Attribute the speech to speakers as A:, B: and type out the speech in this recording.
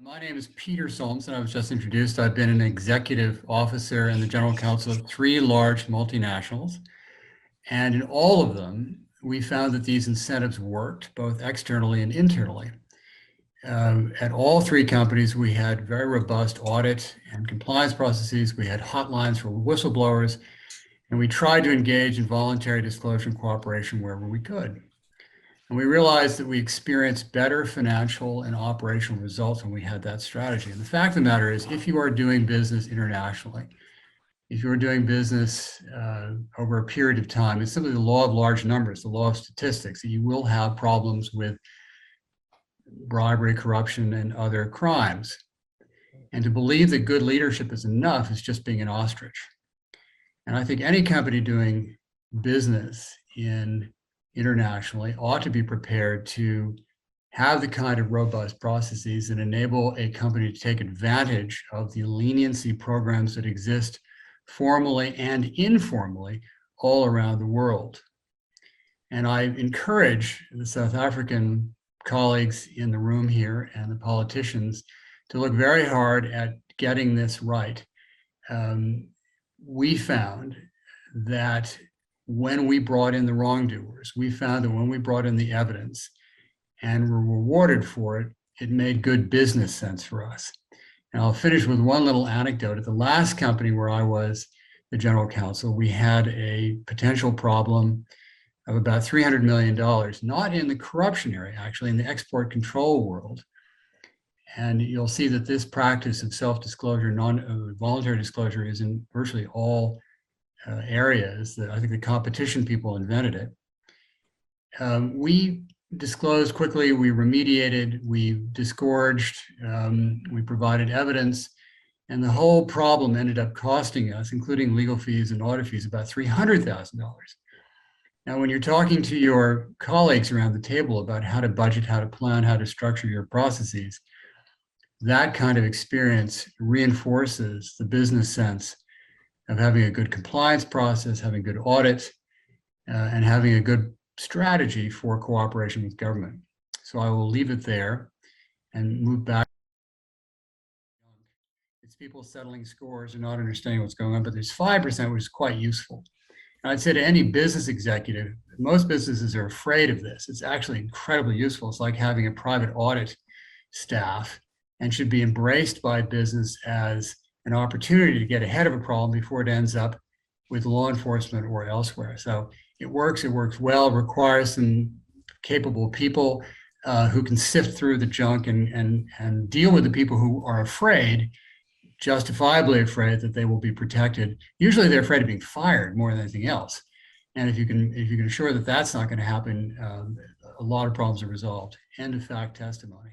A: My name is Peter Solmsson. I was just introduced. I've been an executive officer and the general counsel of 3 large multinationals. And in all of them, we found that these incentives worked both externally and internally. At all 3 companies, we had very robust audit and compliance processes. We had hotlines for whistleblowers, and we tried to engage in voluntary disclosure and cooperation wherever we could. And we realized that we experienced better financial and operational results when we had that strategy. And the fact of the matter is, if you are doing business internationally, if you're doing business over a period of time, it's simply the law of large numbers, the law of statistics, that you will have problems with bribery, corruption, and other crimes. And to believe that good leadership is enough is just being an ostrich. And I think any company doing business internationally ought to be prepared to have the kind of robust processes that enable a company to take advantage of the leniency programs that exist formally and informally all around the world. And I encourage the South African colleagues in the room here and the politicians to look very hard at getting this right. We found that when we brought in the wrongdoers, we found that when we brought in the evidence and were rewarded for it, it made good business sense for us. And I'll finish with one little anecdote. At the last company where I was the general counsel, we had a potential problem of about $300 million, not in the corruption area, actually in the export control world. And you'll see that this practice of self-disclosure, voluntary disclosure, is in virtually all areas. That I think the competition people invented it. We disclosed quickly, we remediated, we disgorged, we provided evidence, and the whole problem ended up costing us, including legal fees and audit fees, about $300,000. Now, when you're talking to your colleagues around the table about how to budget, how to plan, how to structure your processes, that kind of experience reinforces the business sense of having a good compliance process, having good audits, and having a good strategy for cooperation with government. So I will leave it there and move back. It's people settling scores and not understanding what's going on, but there's 5%, which is quite useful. And I'd say to any business executive, most businesses are afraid of this. It's actually incredibly useful. It's like having a private audit staff, and should be embraced by business as an opportunity to get ahead of a problem before it ends up with law enforcement or elsewhere. So it works well, requires some capable people who can sift through the junk and deal with the people who are afraid, justifiably afraid, that they will be protected. Usually they're afraid of being fired more than anything else. And if you can assure that that's not going to happen, a lot of problems are resolved. End of fact testimony.